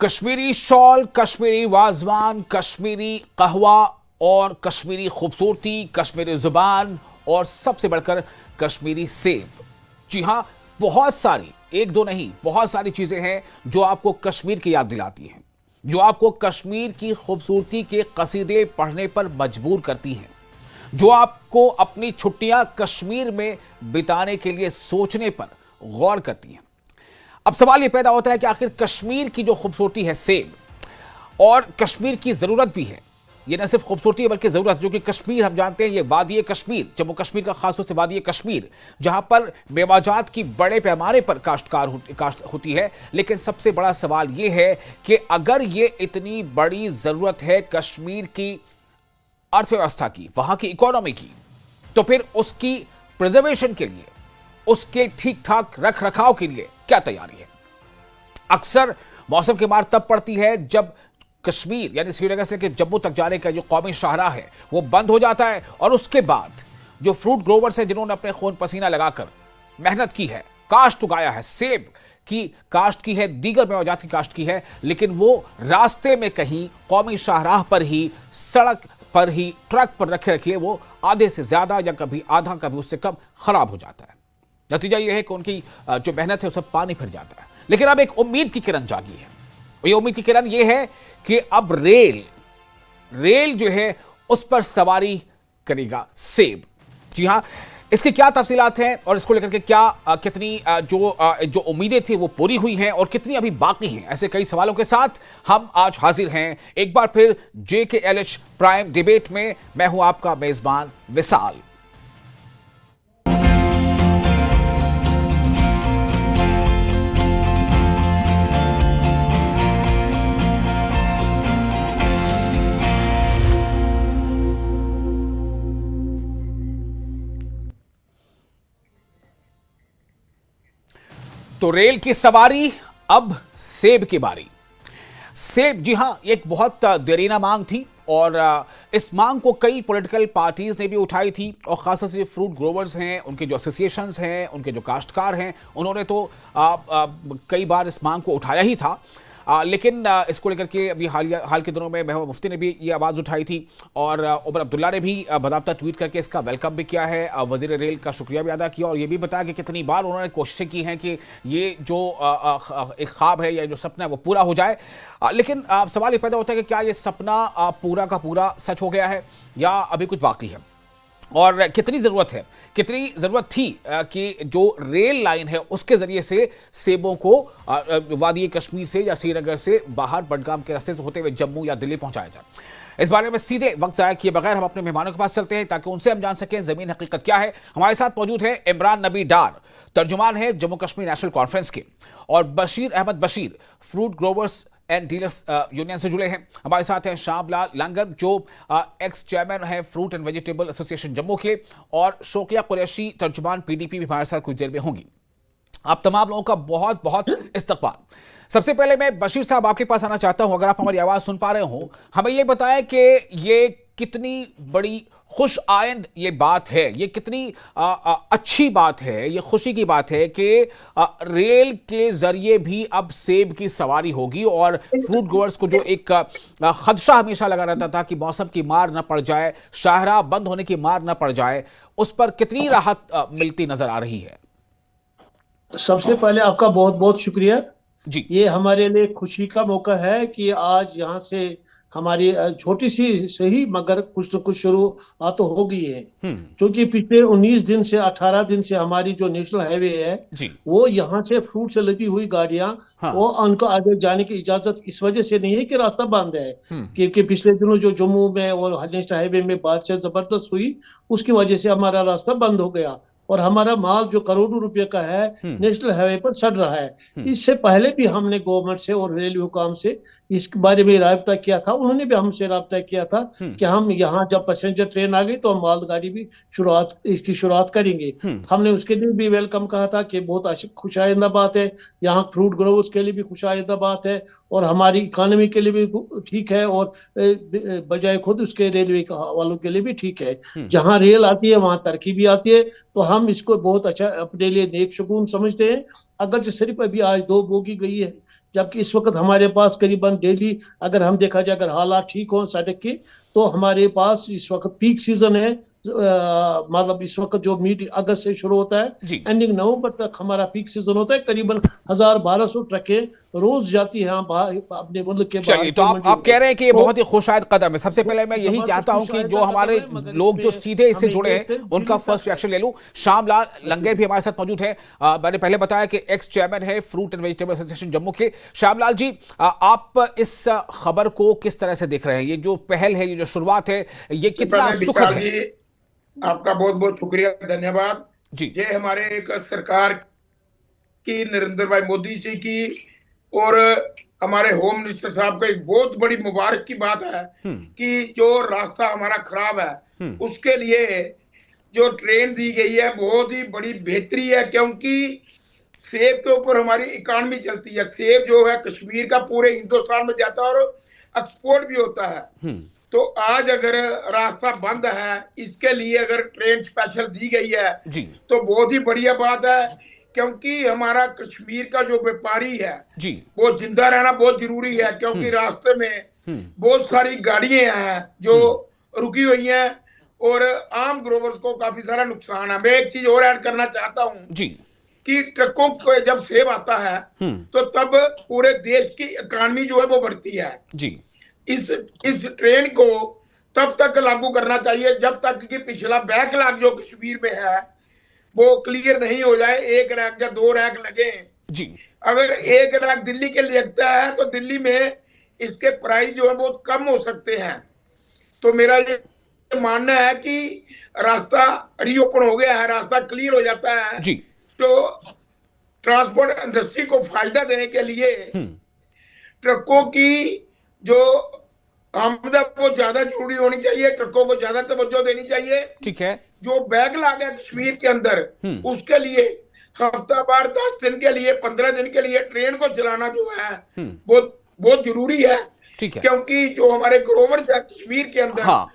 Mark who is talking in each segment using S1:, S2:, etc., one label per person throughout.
S1: Kashmiri shawl, Kashmiri wazwan, Kashmiri कहवा और कश्मीरी खूबसूरती, कश्मीरी जुबान और सबसे बढ़कर कश्मीरी सेब। जी हां, बहुत सारी, एक दो नहीं, बहुत सारी चीजें हैं जो आपको कश्मीर की याद दिलाती हैं, जो आपको कश्मीर की खूबसूरती के कसीदे पढ़ने पर मजबूर करती हैं, जो आपको अपनी छुट्टियां कश्मीर में बिताने के लिए सोचने पर गौर करती हैं। अब सवाल यह पैदा होता है कि आखिर कश्मीर की जो खूबसूरती है सेब, और कश्मीर की जरूरत भी है, ये न सिर्फ खूबसूरती है बल्कि जरूरत, जो कि कश्मीर हम जानते हैं ये वादी कश्मीर, जम्मू कश्मीर का खासतौर से वादी कश्मीर, जहां पर मेवाजात की बड़े पैमाने पर काश्त होती है। लेकिन सबसे बड़ा सवाल ये है कि अगर ये इतनी बड़ी जरूरत है कश्मीर की अर्थव्यवस्था की, वहां की इकोनॉमी की, तो फिर उसकी प्रिजर्वेशन के लिए, उसके ठीक ठाक रख रखाव के लिए क्या तैयारी है। अक्सर मौसम की मार तब पड़ती है जब कश्मीर यानी श्रीनगर से लेकर जम्मू तक जाने का जो कौमी शाहराह है वो बंद हो जाता है, और उसके बाद जो फ्रूट ग्रोवर्स हैं जिन्होंने अपने खून पसीना लगाकर मेहनत की है, काश्त उगाया है, सेब की काश्त की है, दीगर मेवाजात की काश्त की है, लेकिन वो रास्ते में कहीं कौमी शाहराह पर ही, सड़क पर ही, ट्रक पर रखे रखिए वो आधे से ज्यादा या कभी आधा कभी उससे कम खराब हो जाता है। नतीजा यह है कि उनकी जो मेहनत है उसे पानी फिर जाता है। लेकिन अब एक उम्मीद की किरण जागी है, और ये उम्मीद की किरण ये है कि अब रेल जो है उस पर सवारी करेगा सेब। जी हां, इसकी क्या तफसीलात हैं और इसको लेकर के क्या कितनी जो उम्मीदें थी वो पूरी हुई हैं और कितनी अभी बाकी हैं, ऐसे कई सवालों के साथ हम आज हाजिर हैं एक बार फिर JKLH प्राइम डिबेट में। मैं हूं आपका मेजबान विशाल। तो रेल की सवारी, अब सेब की बारी। सेब, जी हां, एक बहुत देरीना मांग थी, और इस मांग को कई पॉलिटिकल पार्टीज ने भी उठाई थी, और खासतौर से फ्रूट ग्रोवर्स हैं, उनके जो एसोसिएशंस हैं, उनके जो काश्तकार हैं, उन्होंने तो कई बार इस मांग को उठाया ही था। लेकिन इसको लेकर के अभी हाल के दिनों में महबूबा मुफ्ती ने भी ये आवाज़ उठाई थी, और उमर अब्दुल्ला ने भी बाकायदा ट्वीट करके इसका वेलकम भी किया है, वजीर रेल का शुक्रिया भी अदा किया, और ये भी बताया कि कितनी बार उन्होंने कोशिशें की हैं कि ये जो एक ख्वाब है या जो सपना है वो पूरा हो जाए। लेकिन सवाल ये पैदा होता है कि क्या ये सपना पूरा का पूरा सच हो गया है या अभी कुछ बाकी है, और कितनी ज़रूरत थी कि जो रेल लाइन है उसके ज़रिए से सेबों को वादी कश्मीर से या श्रीनगर से बाहर बडगाम के रास्ते से होते हुए जम्मू या दिल्ली पहुंचाया जाए। इस बारे में सीधे वक्त ज़ाया किए बगैर हम अपने मेहमानों के पास चलते हैं ताकि उनसे हम जान सकें ज़मीन हकीकत क्या है। हमारे साथ मौजूद है इमरान नबी डार, तर्जुमान है जम्मू कश्मीर नेशनल कॉन्फ्रेंस के, और Bashir Ahmad Bashir, fruit growers and dealers union से जुड़े हैं। हमारे साथ हैं श्यामलाल लांगर, जो एक्स चेयरमैन है fruit and vegetable association Jammu के, और शोकिया कुरैशी, तर्जुमान PDP भी हमारे साथ कुछ देर में होंगी। आप तमाम लोगों का बहुत बहुत इस्तकबाल। सबसे पहले मैं बशीर साहब आपके पास आना चाहता हूं, अगर आप हमारी आवाज सुन पा रहे हो, हमें यह बताएं कि ये कितनी बड़ी खुश आइंद ये बात है, ये कितनी अच्छी बात है, ये खुशी की बात है कि रेल के जरिए भी अब सेब की सवारी होगी, और फ्रूट ग्रोवर्स को जो एक खदशा हमेशा लगा रहता था कि मौसम की मार न पड़ जाए, शाहराह बंद होने की मार न पड़ जाए, उस पर कितनी राहत मिलती नजर आ रही है।
S2: सबसे पहले आपका बहुत बहुत शुक्रिया
S1: जी।
S2: ये हमारे लिए खुशी का मौका है कि आज यहाँ से हमारी छोटी सी सही मगर कुछ न कुछ शुरुआत तो हो गई है, क्योंकि पिछले 19 दिन से 18 दिन से हमारी जो नेशनल हाईवे है
S1: जी।
S2: वो यहाँ से फ्रूट से लगी हुई गाड़ियां,
S1: हाँ।
S2: वो उनको आगे जाने की इजाजत इस वजह से नहीं है कि रास्ता बंद है, क्योंकि पिछले दिनों जो जम्मू में और नेशनल हाईवे में बारिश जबरदस्त हुई, उसकी वजह से हमारा रास्ता बंद हो गया, और हमारा माल जो करोड़ों रुपए का है नेशनल हाईवे पर सड़ रहा है। इससे पहले भी हमने गवर्नमेंट से और रेलवे हुकाम से इस बारे में राब्ता किया था, उन्होंने भी हमसे राब्ता किया था कि हम यहाँ जब पैसेंजर ट्रेन आ गई तो हम मालगाड़ी भी इसकी शुरुआत करेंगे। हमने उसके लिए भी वेलकम कहा था कि बहुत खुशाइंदा बात है, यहाँ फ्रूट ग्रोवर्स के लिए भी खुशाइंदा बात है, और हमारी इकोनॉमी के लिए भी ठीक है, और बजाय खुद उसके रेलवे वालों के लिए भी ठीक है। जहाँ रेल आती है वहां तरक्की भी आती है, तो हम इसको बहुत अच्छा अपने लिए नेक शगुन समझते हैं। अगर सिर्फ अभी आज 2 बोगी गई है, जबकि इस वक्त हमारे पास करीबन डेली, अगर हम देखा जाए, अगर हालात ठीक हो सड़क के, तो हमारे पास इस वक्त पीक सीजन है। मतलब इस वक्त जो मीट अगस्त से शुरू होता है,
S1: जी
S2: एंडिंग नवंबर तक हमारा पीक सीजन होता है। करीबन 1000-1200 ट्रकें रोज जाती हैं अपने मुल्क के बाहर
S1: चलिए, तो
S2: की
S1: आप
S2: मंडियों
S1: कह
S2: में।
S1: रहे हैं कि ये
S2: तो
S1: बहुत ही खुशायद कदम है। सबसे पहले मैं यही
S2: जबरदस्त
S1: चाहता हूं कि
S2: मुशाहिदा
S1: जो
S2: कदम
S1: हमारे
S2: है, मगर
S1: लोग जो
S2: इसमें
S1: सीधे इससे
S2: हमें
S1: जुड़े
S2: ये
S1: हैं
S2: सिर्फ
S1: उनका
S2: दिल
S1: फर्स्ट
S2: तक
S1: रिएक्शन ले लूं। श्यामलाल लंगेर भी हमारे साथ मौजूद है। मैंने पहले बताया कि एक्स चेयरमैन है fruit and vegetable association Jammu के। श्यामलाल जी, आप इस खबर को किस तरह से देख रहे हैं? ये जो पहल है, ये जो शुरुआत है, ये
S3: सबसे
S1: कितना
S3: पहले
S1: सुखद
S3: विशाल
S1: है?
S3: जी, आपका बहुत बहुत शुक्रिया, धन्यवाद।
S1: जी
S3: ये हमारे एक सरकार की, नरेंद्र भाई मोदी जी की, और हमारे होम मिनिस्टर साहब का एक बहुत बड़ी मुबारक की बात है कि जो रास्ता हमारा खराब है उसके लिए जो ट्रेन दी गई है बहुत ही बड़ी बेहतरी है, क्योंकि सेब के ऊपर हमारी इकॉनमी चलती है। सेब जो है कश्मीर का पूरे हिंदुस्तान में जाता है और एक्सपोर्ट भी होता है। तो आज अगर रास्ता बंद है, इसके लिए अगर ट्रेन स्पेशल दी गई है
S1: जी
S3: तो बहुत ही बढ़िया बात है, क्योंकि हमारा कश्मीर का जो व्यापारी है
S1: जी
S3: वो जिंदा रहना बहुत जरूरी है, क्योंकि रास्ते में बहुत सारी गाड़ियां हैं जो रुकी हुई हैं और आम ग्रोवर्स को काफी सारा नुकसान है। मैं एक चीज और ऐड करना चाहता हूँ
S1: जी
S3: कि ट्रकों को जब सेब आता है तो तब पूरे देश की इकॉनमी जो है वो बढ़ती है।
S1: जी
S3: इस ट्रेन को तब तक लागू करना चाहिए जब तक कि पिछला बैकलॉग जो कश्मीर में है वो क्लियर नहीं हो जाए। 1 रैक या 2 रैक लगे,
S1: जी
S3: अगर 1 रैक दिल्ली के लिए लगता है तो दिल्ली में इसके प्राइस जो है बहुत कम हो सकते हैं। तो मेरा ये मानना है कि रास्ता रीओपन हो गया है, रास्ता क्लियर हो जाता है
S1: जी
S3: तो ट्रांसपोर्ट इंडस्ट्री को फायदा देने के लिए ट्रकों की जो आमद वो ज्यादा जरूरी होनी चाहिए, ट्रकों को ज्यादा तवज्जो देनी चाहिए।
S1: ठीक है।
S3: जो बैकलॉग है कश्मीर के अंदर उसके लिए हफ्तावार 10 दिन के लिए 15 दिन के लिए ट्रेन को चलाना जो है बहुत बहुत जरूरी है,
S1: ठीक है।
S3: क्योंकि जो हमारे ग्रोवर्स है कश्मीर के अंदर
S1: हाँ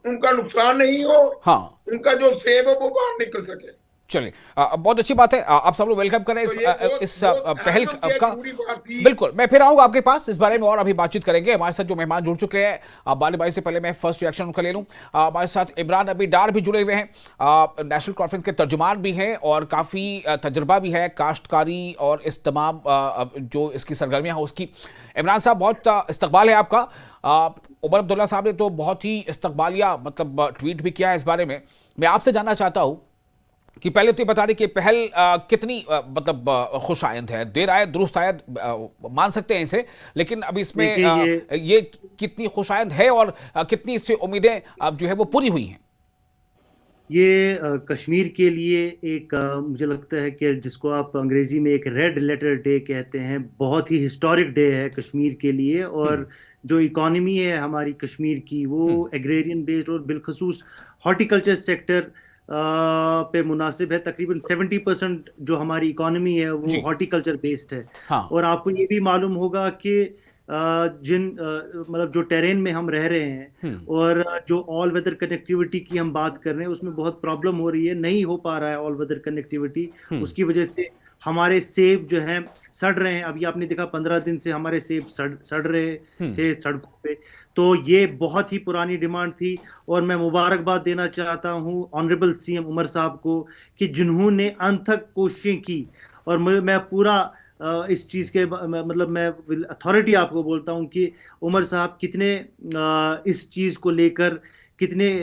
S3: उनका नुकसान नहीं हो,
S1: हाँ
S3: उनका जो सेब है वो बाहर निकल सके।
S1: चलिए, बहुत अच्छी बात है। आप सब लोग वेलकम करें इस पहल का। बिल्कुल, मैं फिर आऊंगा आपके पास, इस बारे में और अभी बातचीत करेंगे। हमारे साथ जो मेहमान जुड़ चुके हैं बाली बारी से पहले मैं फर्स्ट रिएक्शन उनका ले लूं। हमारे साथ इमरान अबी डार भी जुड़े हुए हैं, नेशनल कॉन्फ्रेंस के तर्जुमान भी हैं और काफ़ी तजर्बा भी है काश्तकारी और इस तमाम जो इसकी सरगर्मियाँ हैं उसकी। इमरान साहब, बहुत इस्तकबाल है आपका। उमर अब्दुल्ला साहब ने तो बहुत ही इस्तकबालिया मतलब ट्वीट भी किया है इस बारे में। मैं आपसे जानना चाहता हूँ कि पहले तो ये बता दें कि पहल कितनी मतलब खुशायंद है। देर आए दुरुस्त आए, मान सकते हैं इसे, लेकिन अभी इसमें ये कितनी खुशायंद है और कितनी इससे उम्मीदें अब जो है वो पूरी हुई हैं?
S4: ये कश्मीर के लिए एक मुझे लगता है कि जिसको आप अंग्रेजी में एक रेड लेटर डे कहते हैं, बहुत ही हिस्टोरिक डे है कश्मीर के लिए। और जो इकॉनमी है हमारी कश्मीर की वो एग्रेरियन बेस्ड और बिलखसूस हॉर्टिकल्चर सेक्टर पे मुनासिब है। तकरीबन 70% जो हमारी इकॉनमी है वो हॉर्टिकल्चर बेस्ड है।
S1: हाँ।
S4: और आपको ये भी मालूम होगा कि मतलब जो टेरेन में हम रह रहे हैं और जो ऑल वेदर कनेक्टिविटी की हम बात कर रहे हैं उसमें बहुत प्रॉब्लम हो रही है, नहीं हो पा रहा है ऑल वेदर कनेक्टिविटी। उसकी वजह से हमारे सेब जो हैं सड़ रहे हैं। अभी आपने देखा 15 दिन से हमारे सेब सड़ रहे थे सड़कों पे। तो ये बहुत ही पुरानी डिमांड थी और मैं मुबारकबाद देना चाहता हूँ ऑनरेबल सीएम उमर साहब को कि जिन्होंने अंत तक कोशिशें की। और मैं पूरा इस चीज़ के मतलब मैं अथॉरिटी आपको बोलता हूँ कि उमर साहब कितने इस चीज़ को लेकर कितने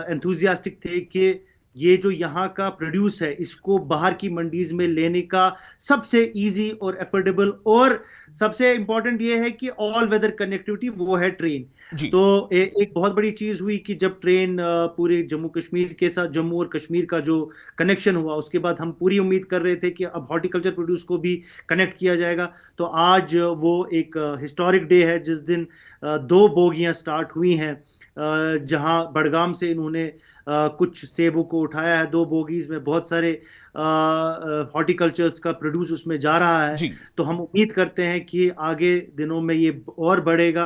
S4: एंथुजियास्टिक थे कि ये जो यहाँ का प्रोड्यूस है इसको बाहर की मंडीज में लेने का सबसे इजी और एफोर्डेबल और सबसे इंपॉर्टेंट ये है कि ऑल वेदर कनेक्टिविटी वो है ट्रेन। तो एक बहुत बड़ी चीज हुई कि जब ट्रेन पूरे जम्मू कश्मीर के साथ, जम्मू और कश्मीर का जो कनेक्शन हुआ, उसके बाद हम पूरी उम्मीद कर रहे थे कि अब हॉर्टिकल्चर प्रोड्यूस को भी कनेक्ट किया जाएगा। तो आज वो एक हिस्टोरिक डे है जिस दिन 2 बोगियां स्टार्ट हुई हैं, जहां बड़गाम से इन्होंने कुछ सेबों को उठाया है। 2 बोगीज में बहुत सारे हॉर्टिकल्चर्स का प्रोड्यूस उसमें जा रहा है। तो हम उम्मीद करते हैं कि आगे दिनों में ये और बढ़ेगा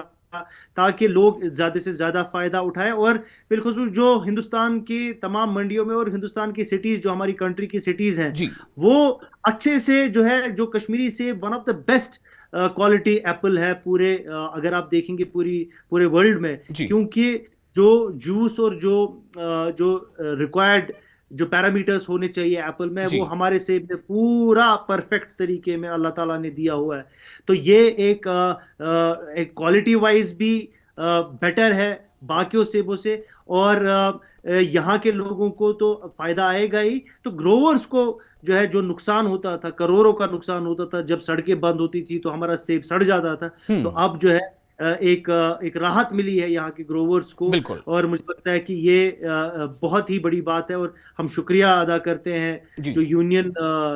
S4: ताकि लोग ज्यादा से ज्यादा फायदा उठाएं। और बिलखुसूस जो हिंदुस्तान की तमाम मंडियों में और हिंदुस्तान की सिटीज, जो हमारी कंट्री की सिटीज हैं,
S1: जी
S4: वो अच्छे से जो है, जो कश्मीरी सेब one of the best quality Apple है पूरे, अगर आप देखेंगे पूरे वर्ल्ड में।
S1: जी
S4: क्योंकि जो जूस और जो रिक्वायर्ड जो पैरामीटर्स होने चाहिए एप्पल में,
S1: जी
S4: वो हमारे सेब में पूरा परफेक्ट तरीके में अल्लाह ताला ने दिया हुआ है। तो ये एक क्वालिटी वाइज भी बेटर है बाकियों सेबों से, और यहाँ के लोगों को तो फायदा आएगा ही, तो ग्रोवर्स को जो है, जो नुकसान होता था, करोड़ों का नुकसान होता था जब सड़कें बंद होती थी तो हमारा सेब सड़ जाता था, तो अब जो है एक राहत मिली है यहाँ के ग्रोवर्स को।
S1: बिल्कुल।
S4: और मुझे लगता है कि ये बहुत ही बड़ी बात है, और हम शुक्रिया अदा करते हैं जो यूनियन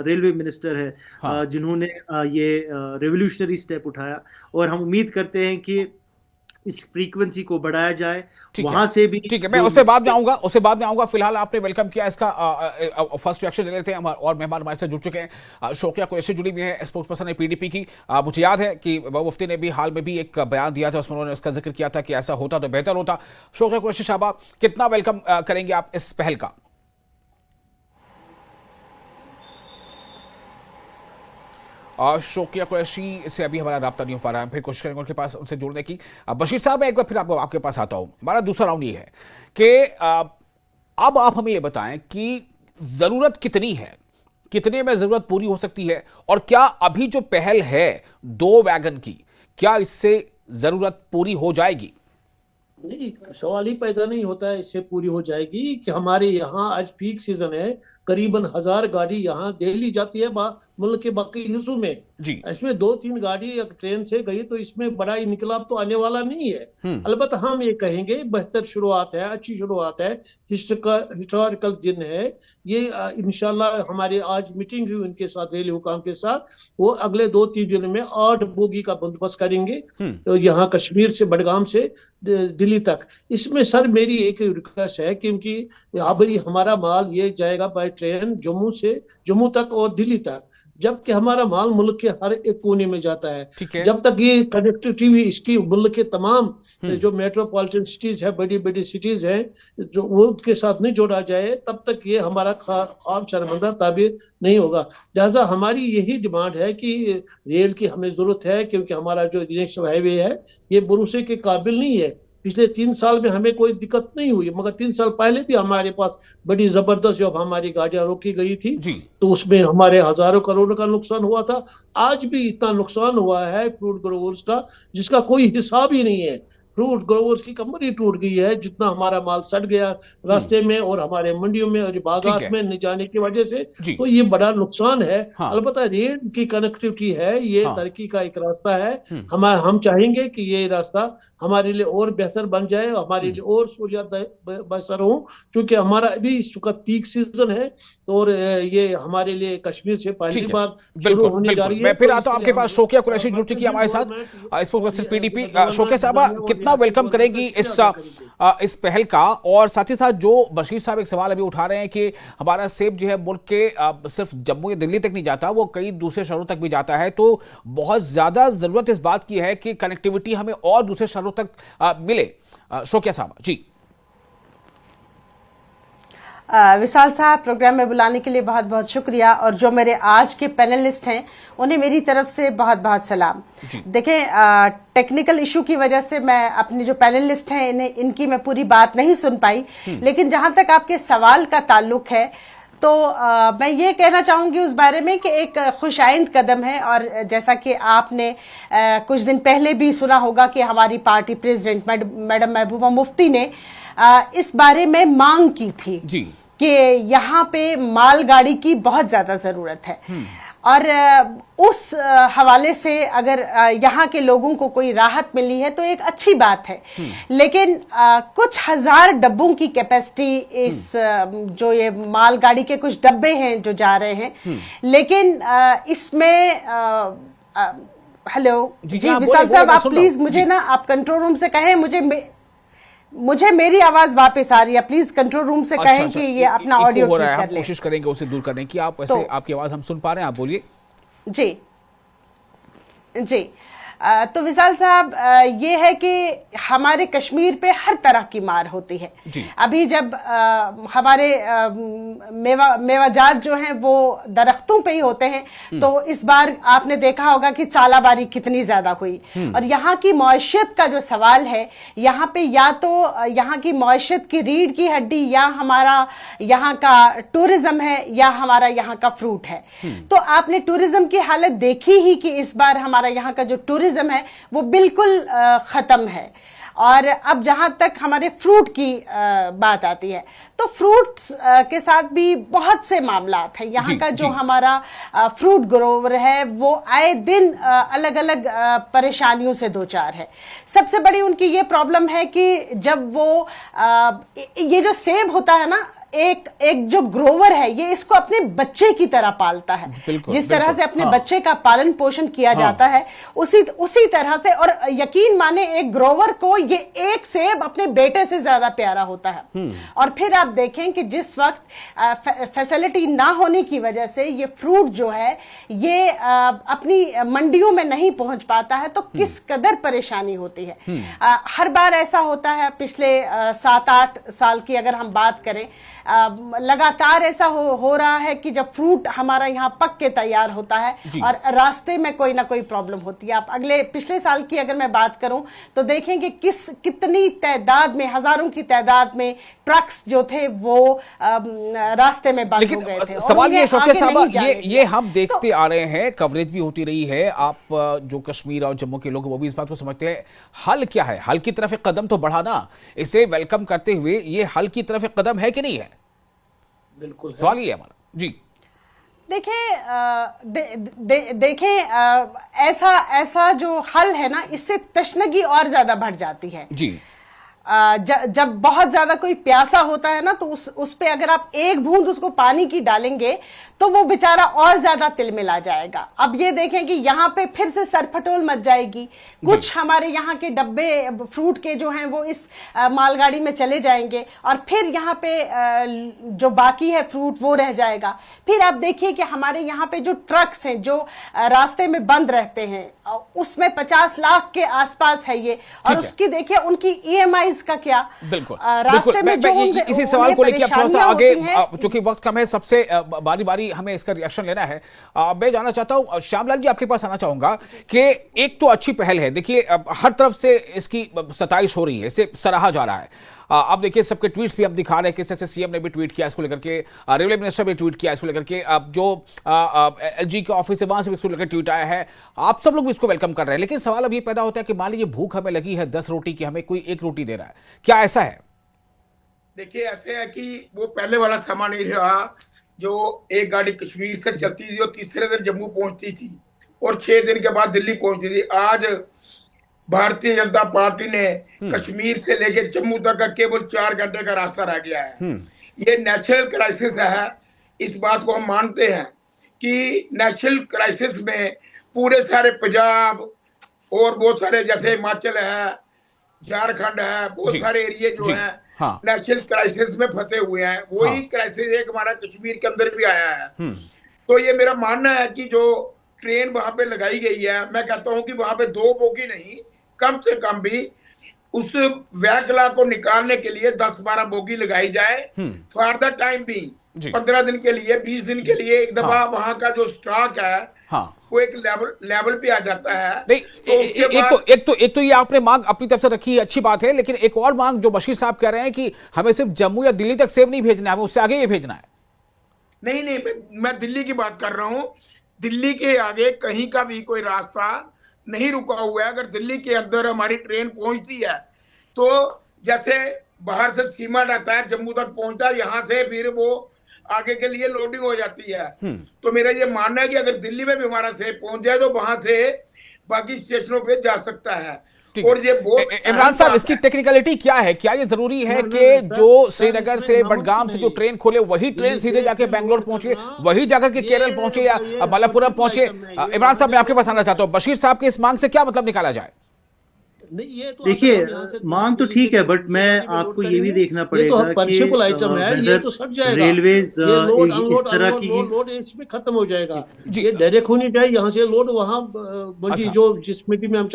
S4: रेलवे मिनिस्टर है,
S1: हाँ।
S4: जिन्होंने ये रेवोल्यूशनरी स्टेप उठाया, और हम उम्मीद करते हैं कि इस फ्रीक्वेंसी को बढ़ाया जाए वहां से भी।
S1: ठीक है, मैं उससे बाद में आऊंगा। फिलहाल आपने वेलकम किया, इसका फर्स्ट रिएक्शन ले लेते हैं। और मेहमान हमारे साथ जुड़ चुके हैं, शोकिया कुरैशी जुड़ी हुई है, स्पोक्स पर्सन है पीडीपी की। मुझे याद है कि मुफ्ती ने भी हाल में भी एक बयान दिया था, उसमें उन्होंने उसका जिक्र किया था कि ऐसा होता तो बेहतर होता। शोकिया कुरैशी साहबा, कितना वेलकम करेंगे आप इस पहल का? शोकिया कुरैशी से अभी हमारा राब्ता नहीं हो पा रहा है, फिर कोशिश करेंगे उनके पास, उनसे जुड़ने की। बशीर साहब, मैं एक बार फिर आपके पास आता हूं। हमारा दूसरा राउंड ये है कि अब आप हमें ये बताएं कि जरूरत कितनी है, कितने में जरूरत पूरी हो सकती है, और क्या अभी जो पहल है 2 वैगन की, क्या इससे जरूरत पूरी हो जाएगी?
S2: नहीं, सवाल ही पैदा नहीं होता है इससे पूरी हो जाएगी कि हमारे यहाँ आज पीक सीजन है, करीबन 1000 गाड़ी यहाँ डेली जाती है मुल्क के बाकी हिस्सों में
S1: जी।
S2: इसमें 2-3 गाड़ी ट्रेन से गई तो इसमें बड़ा इनकलाब तो आने वाला नहीं है। अलबत्ता हम ये कहेंगे बेहतर शुरुआत है, अच्छी शुरुआत है, हिस्टोरिकल दिन है ये। इंशाल्लाह हमारे आज मीटिंग हुई उनके साथ, रेलवे हुकाम के साथ, वो अगले 2-3 दिन में 8 बोगी का बंदोबस्त करेंगे, तो यहाँ कश्मीर से, बडगाम से दिल्ली तक। इसमें सर मेरी एक रिक्वेस्ट है, क्योंकि अब हमारा माल ये जाएगा बाय ट्रेन जम्मू तक और दिल्ली तक, जबकि हमारा माल मुल्क के हर एक कोने में जाता है। जब तक ये कनेक्टिविटी इसकी मुल्क के तमाम जो मेट्रोपॉलिटन सिटीज है, बड़ी बड़ी सिटीज है, जो वो उसके साथ नहीं जोड़ा जाए, तब तक ये हमारा ख्वाब शर्मंदा ताबीर नहीं होगा। लिहाजा हमारी यही डिमांड है कि रेल की हमें जरूरत है, क्योंकि हमारा जो नेशनल हाईवे है ये भरोसे के काबिल नहीं है। पिछले 3 साल में हमें कोई दिक्कत नहीं हुई, मगर 3 साल पहले भी हमारे पास बड़ी जबरदस्त जब हमारी गाड़ियां रोकी गई थी तो उसमें हमारे हजारों करोड़ का नुकसान हुआ था। आज भी इतना नुकसान हुआ है फ्रूट ग्रोवर्स का जिसका कोई हिसाब ही नहीं है। फ्रूट ग्रोवर्स की कमर ही टूट गई है, जितना हमारा माल सड़ गया रास्ते में और हमारे मंडियों में और बाजार में नहीं जाने की वजह से, तो ये बड़ा नुकसान है। अलबत्ता रेल की कनेक्टिविटी है, ये तरक्की का एक रास्ता है। हम चाहेंगे कि ये रास्ता हमारे लिए और बेहतर बन जाए, हमारे लिए और सहूलियत बेहतर हो, क्योंकि हमारा अभी इस वक्त पीक सीजन है और ये हमारे लिए कश्मीर से पहली बार शुरू होने जा रही है।
S1: मैं फिर आता हूं आपके पास। शोकिया कुरैशी जुड़ चुकी है हमारे साथ, पीडीपी। शोकिया साहब, कितना वेलकम करेंगी इस पहल का? और साथ ही साथ जो बशीर साहब एक सवाल अभी उठा रहे हैं कि हमारा सेब जो है मुल्क के सिर्फ जम्मू या दिल्ली तक नहीं जाता, वो कई दूसरे शहरों तक भी जाता है, तो बहुत ज्यादा जरूरत इस बात की है कि कनेक्टिविटी हमें और दूसरे शहरों तक मिले। शोकिया साहब जी।
S5: विशाल साहब, प्रोग्राम में बुलाने के लिए बहुत बहुत शुक्रिया, और जो मेरे आज के पैनलिस्ट हैं उन्हें मेरी तरफ से बहुत बहुत सलाम। देखें, टेक्निकल इशू की वजह से मैं अपने जो पैनलिस्ट हैं इनकी मैं पूरी बात नहीं सुन पाई, लेकिन जहां तक आपके सवाल का ताल्लुक है तो मैं ये कहना चाहूंगी उस बारे में कि एक खुशाइंद कदम है। और जैसा कि आपने कुछ दिन पहले भी सुना होगा कि हमारी party president madam Mehbooba Mufti ने इस बारे में मांग की थी कि यहाँ पे मालगाड़ी की बहुत ज्यादा जरूरत है, और उस हवाले से अगर यहाँ के लोगों को कोई राहत मिली है तो एक अच्छी बात है। लेकिन कुछ हजार डब्बों की कैपेसिटी इस जो ये मालगाड़ी के कुछ डब्बे हैं जो जा रहे हैं, लेकिन इसमें हेलो जी विशाल साहब, आप प्लीज मुझे ना, आप कंट्रोल रूम से कहें, मुझे मेरी आवाज वापस आ रही है, प्लीज कंट्रोल रूम से कहें कि ये अपना ऑडियो ठीक कर ले।
S1: कोशिश करेंगे उसे दूर करने की। आप वैसे आपकी आवाज हम सुन पा रहे हैं, आप बोलिए।
S5: जी जी, तो विशाल साहब, ये है कि हमारे कश्मीर पे हर तरह की मार होती है। अभी जब हमारे मेवाजात जो हैं वो दरख्तों पे ही होते हैं, तो इस बार आपने देखा होगा कि चालाबारी कितनी ज्यादा हुई। और यहाँ की मईशत का जो सवाल है, यहाँ पे या तो यहाँ की मईशत की रीढ़ की हड्डी या हमारा यहाँ का टूरिज्म है या हमारा यहाँ का फ्रूट है। तो आपने टूरिज्म की हालत देखी ही कि इस बार हमारा यहाँ का जो टूरिज्म है वो बिल्कुल खत्म है। और अब जहां तक हमारे फ्रूट की बात आती है, तो फ्रूट्स के साथ भी बहुत से मामलात हैं। यहाँ का जो हमारा फ्रूट ग्रोवर है वो आए दिन अलग अलग परेशानियों से दो चार है। सबसे बड़ी उनकी ये प्रॉब्लम है कि जब वो ये जो सेब होता है ना, एक जो ग्रोवर है ये इसको अपने बच्चे की तरह पालता है। जिस तरह से अपने बच्चे का पालन पोषण किया जाता है, उसी तरह से। और यकीन माने, एक ग्रोवर को ये एक सेब अपने बेटे से ज्यादा प्यारा होता है। और फिर आप देखें कि जिस वक्त फैसिलिटी ना होने की वजह से ये फ्रूट जो है ये अपनी मंडियों में नहीं पहुंच पाता है, तो किस कदर परेशानी होती है। हर बार ऐसा होता है। पिछले 7-8 साल की अगर हम बात करें, लगातार ऐसा हो रहा है कि जब फ्रूट हमारा यहाँ पक के तैयार होता है और रास्ते में कोई ना कोई प्रॉब्लम होती है। आप पिछले साल की अगर मैं बात करूं तो देखेंगे कितनी तादाद में, हजारों की तादाद में ट्रक्स जो थे वो रास्ते में बंद हो गए थे।
S1: सवाल ये शौकत साहब, ये हम देखते आ रहे हैं, कवरेज भी होती रही है। आप जो कश्मीर और जम्मू के लोग वो भी इस बात को समझते हैं। हल क्या है? हल की तरफ एक कदम तो बढ़ाना, इसे वेलकम करते हुए ये हल की तरफ एक कदम है कि नहीं है?
S2: बिल्कुल
S1: सवाल ये है हमारा जी।
S5: देखें, ऐसा जो हल है ना, इससे तशनगी और ज्यादा बढ़ जाती है
S1: जी।
S5: जब बहुत ज्यादा कोई प्यासा होता है ना, तो उस पे अगर आप एक बूंद उसको पानी की डालेंगे तो वो बेचारा और ज्यादा तिलमिला जाएगा। अब ये देखें कि यहाँ पे फिर से सरफटोल मच जाएगी। कुछ हमारे यहाँ के डब्बे फ्रूट के जो हैं वो इस मालगाड़ी में चले जाएंगे और फिर यहाँ पे जो बाकी है फ्रूट वो रह जाएगा। फिर आप देखिए कि हमारे यहाँ पे जो ट्रक्स हैं जो रास्ते में बंद रहते हैं, उसमें 50 लाख के आसपास है ये। और उसकी देखिए उनकी EMIs का क्या।
S1: बिल्कुल,
S5: रास्ते में जो
S1: इसी सवाल को लेकर थोड़ा सा आगे, चूंकि वक्त कम है, सबसे बारी बारी हमें इसका रिएक्शन लेना है। मैं जानना चाहता हूं, श्यामलाल जी आपके पास आना चाहूंगा कि एक तो अच्छी पहल है, देखिए हर तरफ से इसकी सताइश हो रही है, इसे सराहा जा रहा है। अब देखिए सबके ट्वीट्स भी हम दिखा रहे हैं, किसी से सीएम ने भी ट्वीट किया इसको लेकर के, रेलवे मिनिस्टर भी ट्वीट किया इसको लेकर के, अब जो LG के ऑफिस है वहां से भी इसको लेकर ट्वीट आया है। आप सब लोग भी इसको वेलकम कर रहे हैं, लेकिन सवाल अब ये पैदा होता है कि मान लीजिए भूख हमें लगी है 10 रोटी की, हमें कोई 1 रोटी दे रहा है, क्या ऐसा है?
S3: देखिए ऐसे है कि वो पहले वाला समा नहीं रहा जो एक गाड़ी कश्मीर से चलती थी और तीसरे दिन जम्मू पहुंचती थी और 6 दिन के बाद दिल्ली पहुंचती थी। आज भारतीय जनता पार्टी ने कश्मीर से लेके जम्मू तक का केवल 4 घंटे का रास्ता रह गया है। ये नेशनल क्राइसिस है, इस बात को हम मानते हैं कि नेशनल क्राइसिस में पूरे सारे पंजाब और बहुत सारे जैसे हिमाचल है, झारखंड है, बहुत सारे एरिया जो है नेशनल क्राइसिस में फंसे हुए हैं। वही क्राइसिस एक हमारा कश्मीर के अंदर भी आया है। तो ये मेरा मानना है कि जो ट्रेन वहां पे लगाई गई है, मैं कहता हूं कि वहां पे 2 बोगी नहीं, कम से कम भी उस व्याकला को निकालने के लिए 10-12 बोगी लगाई जाए फॉर द टाइम बीइंग। 15 दिन के लिए, 20 दिन के लिए एक दफा वहां का जो स्टॉक है वो एक लेवल पे आ जाता है।
S1: नहीं, एक तो ये आपने मांग अपनी तरफ से रखी है, अच्छी बात है, लेकिन एक और मांग जो बशीर साहब कह रहे हैं कि हमें सिर्फ जम्मू या दिल्ली तक सेब नहीं भेजना है, हमें उससे आगे ये भेजना है।
S3: नहीं, मैं दिल्ली की बात कर रहा हूं। दिल्ली के आगे कहीं का भी कोई रास्ता नहीं रुका हुआ है। अगर दिल्ली के अंदर हमारी ट्रेन पहुंचती है तो जैसे बाहर से सीमा रहता है, जम्मू तक पहुंचता है, यहाँ से फिर वो आगे के लिए लोडिंग हो जाती है। तो मेरा ये मानना है कि अगर दिल्ली में भी हमारा सेब पहुंच जाए तो वहां से बाकी स्टेशनों पे जा सकता है। और ये बहुत
S1: इमरान साहब, इसकी टेक्निकलिटी क्या है? क्या ये जरूरी है कि जो श्रीनगर से बडगाम से जो ट्रेन खोले वही ट्रेन सीधे जाके बेंगलोर पहुंचे, वही जाकर के केरल पहुंचे या मलप्पुरम पहुंचे? इमरान साहब, मैं आपके पास आना चाहता हूं, बशीर साहब की इस मांग से क्या मतलब निकाला जाए?
S2: नहीं, ये तो
S4: देखिए,
S2: अगर हम यहाँ से
S4: मांग तो
S2: दिल्ली
S4: ठीक
S2: से
S4: है, बट मैं
S2: गाड़ी में लोड
S4: आपको ये
S2: करेंगे,
S4: भी देखना
S2: ये तो
S4: पड़ेगा कि
S2: परशेबल आइटम है, ये
S4: वेदर
S2: तो सट जाएगा।
S4: रेलवेज
S2: ये लोड
S4: इस
S2: अनलोड
S4: तरह
S2: अनलोड
S4: की
S2: लोड लोड इसमें खत्म हो जाएगा।
S1: जी।
S2: ये डायरेक्ट होनी चाहिए, यहाँ से लोड वहाँ मंडी
S1: अच्छा।
S2: जो जिस मिट्टी में हम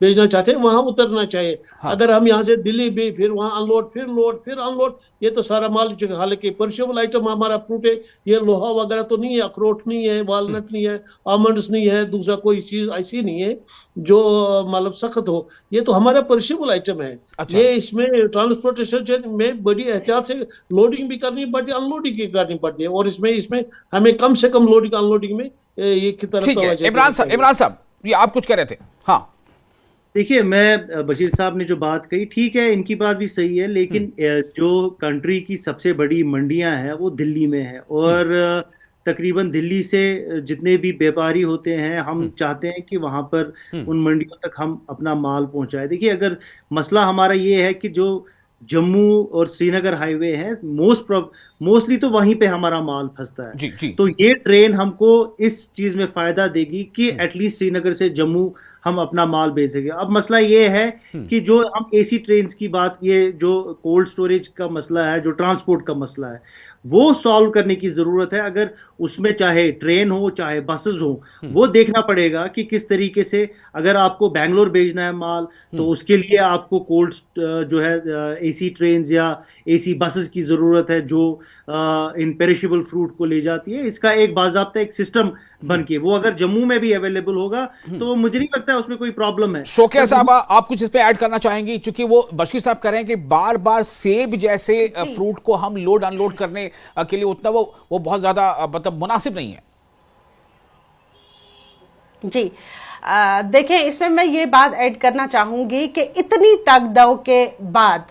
S2: भेजना चाहते हैं वहां उतरना चाहिए।
S1: हाँ।
S2: अगर हम यहाँ से दिल्ली भी फिर वहाँ अनलोड फिर अनलोड, ये तो सारा माल जो, हालांकि परशेबल आइटम हमारा फ्रूट है, ये लोहा वगैरह तो नहीं है, अखरोट नहीं है, वालनट नहीं है, आमंड्स नहीं है, दूसरा कोई चीज ऐसी नहीं है जो मतलब सख्त हो। ये तो हमारा परशेबल आइटम है।
S1: अच्छा।
S2: ये इसमें ट्रांसपोर्टेशन में बड़ी एहतियात से लोडिंग भी करनी पड़ती है, अनलोडिंग भी करनी पड़ती है, और इसमें इसमें हमें कम से कम लोडिंग अनलोडिंग में ये की तरफ
S1: ठीक है,
S2: तवज्जो
S1: इमरान
S2: देनी
S1: साहब,
S2: चाहिए।
S1: इमरान साहब, ये आप कुछ कह रहे थे? हाँ।
S4: देखिए, मैं बशीर साहब ने जो बात कही ठीक है, इनकी बात भी सही है, लेकिन जो कंट्री की सबसे बड़ी मंडियां हैं वो दिल्ली में है, और तकरीबन दिल्ली से जितने भी व्यापारी होते हैं, हम चाहते हैं कि वहां पर उन मंडियों तक हम अपना माल पहुंचाए। देखिए, अगर मसला हमारा ये है कि जो जम्मू और श्रीनगर हाईवे है, मोस्टली तो वहीं पे हमारा माल फंसता है।
S1: जी जी।
S4: तो ये ट्रेन हमको इस चीज में फायदा देगी कि एटलीस्ट श्रीनगर से जम्मू हम अपना माल भेज सके। अब मसला ये है कि जो हम एसी ट्रेन की बात, ये जो कोल्ड स्टोरेज का मसला है, जो ट्रांसपोर्ट का मसला है, वो सॉल्व करने की जरूरत है। अगर उसमें चाहे ट्रेन हो चाहे बसेस हो, वो देखना पड़ेगा कि किस तरीके से, अगर आपको बैंगलोर भेजना है माल तो उसके लिए आपको कोल्ड जो है एसी ट्रेन या एसी बसेस की जरूरत है जो इन पेरिशेबल फ्रूट को ले जाती है। इसका एक बाज़ाब्ता एक सिस्टम बन के वो अगर जम्मू में भी अवेलेबल होगा तो मुझे नहीं लगता है उसमें कोई प्रॉब्लम है।
S1: शोकिया साहब, आप कुछ इस पे ऐड करना चाहेंगी? क्योंकि वो बशीर साहब कह रहे हैं कि बार बार सेब जैसे फ्रूट को हम लोड अनलोड करने के लिए उतना वो बहुत ज्यादा मतलब मुनासिब नहीं है।
S5: जी, देखें, इसमें मैं ये बात ऐड करना चाहूंगी कि इतनी तगदौ के बाद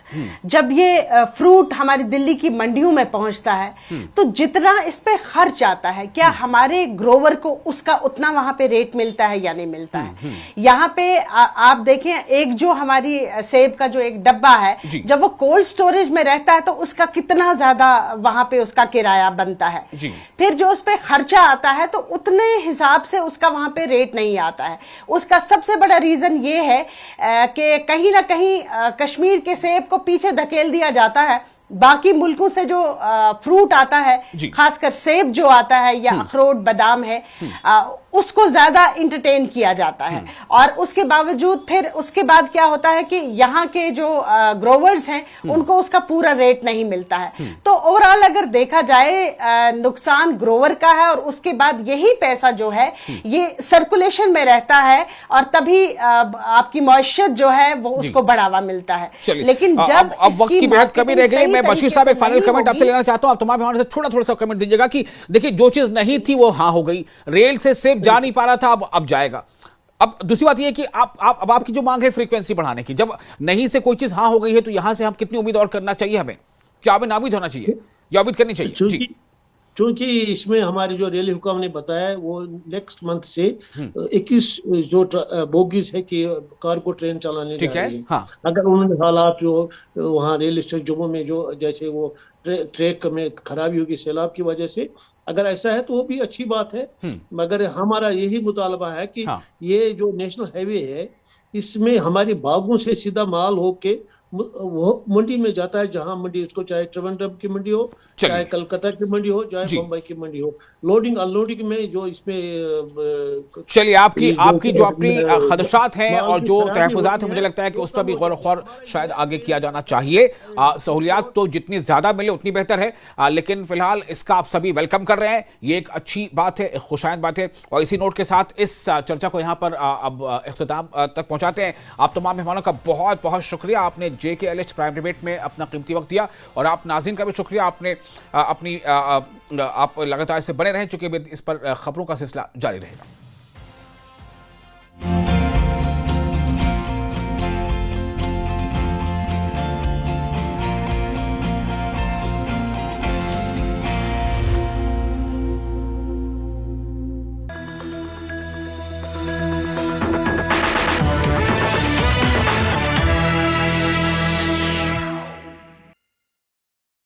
S5: जब ये फ्रूट हमारी दिल्ली की मंडियों में पहुंचता है तो जितना इस पे खर्च आता है, क्या हमारे ग्रोवर को उसका उतना वहां पे रेट मिलता है या नहीं मिलता है? यहाँ पे आप देखें, एक जो हमारी सेब का जो एक डब्बा है, जब वो कोल्ड स्टोरेज में रहता है तो उसका कितना ज्यादा वहां पे उसका किराया बनता है। फिर जो उस पे खर्चा आता है तो उतने हिसाब से उसका वहां पे रेट नहीं आता है। उसका सबसे बड़ा रीजन ये है कि कहीं ना कहीं कश्मीर के सेब को पीछे धकेल दिया जाता है। बाकी मुल्कों से जो फ्रूट आता है, खासकर सेब जो आता है या अखरोट बादाम है, उसको ज्यादा इंटरटेन किया जाता है। और उसके बावजूद फिर उसके बाद क्या होता है कि यहाँ के जो ग्रोवर्स हैं उनको उसका पूरा रेट नहीं मिलता है। तो ओवरऑल अगर देखा जाए, नुकसान ग्रोवर का है, और उसके बाद यही पैसा जो है ये सर्कुलेशन में रहता है और तभी आपकी मॉइस्चर जो है वो उसको बढ़ावा मिलता है।
S1: लेकिन जब अब वक्त की बेहद कमी रह गई, मैं बशीर साहब एक फाइनल कमेंट आपसे लेना चाहता हूं। आप तमाम मेहमानों से थोड़ा सा कमेंट दीजिएगा कि देखिए, जो चीज नहीं थी वो हाँ हो गई, रेल से सेब जा नहीं पा रहा था, अब जाएगा। अब दूसरी बात यह कि अब आपकी जो मांग है फ्रीक्वेंसी बढ़ाने की, जब नहीं से कोई चीज हाँ हो गई है तो यहां से हम कितनी उम्मीद और करना चाहिए? हमें क्या हमें नाउमीद होना चाहिए या उम्मीद करनी चाहिए?
S2: चूंकि इसमें हमारे जो रेलवे हुकाम ने बताया वो नेक्स्ट मंथ से 21 जो बोगीज है कि कार्गो ट्रेन चलाने जा रही है।
S1: हाँ।
S2: अगर उन्होंने हालात जो वहाँ रेल स्टेशन जम्मू में जो जैसे वो ट्रैक में खराबी होगी सैलाब की वजह से, अगर ऐसा है तो वो भी अच्छी बात है। मगर हमारा यही मुतालबा है कि ये जो नेशनल हाईवे है इसमें हमारी बागों से सीधा माल होके वो मंडी में जाता है, जहां मंडी उसको चाहे त्रिवेंद्रम की मंडी हो, चाहे कलकत्ता की मंडी हो, चाहे मुंबई की मंडी हो, लोडिंग अनलोडिंग में जो इसमें
S1: चलिए आपकी जो अपनी खदशात हैं और जो तहफुजात हैं, मुझे लगता है कि उस पर भी गौर खौर शायद आगे किया जाना चाहिए। सहूलियात तो जितनी ज्यादा मिले उतनी बेहतर है, लेकिन फिलहाल इसका आप सभी वेलकम कर रहे हैं, ये एक अच्छी बात है, एक खुशायन बात है। और इसी नोट के साथ इस चर्चा को यहाँ पर अब इख्तिताम तक पहुंचाते हैं। आप तमाम मेहमानों का बहुत बहुत शुक्रिया, आपने JKLH प्राइम डिबेट में अपना कीमती वक्त दिया, और आप नाज़रीन का भी शुक्रिया, आपने अपनी आप लगातार इससे बने रहें, चूंकि इस पर खबरों का सिलसिला जारी रहेगा।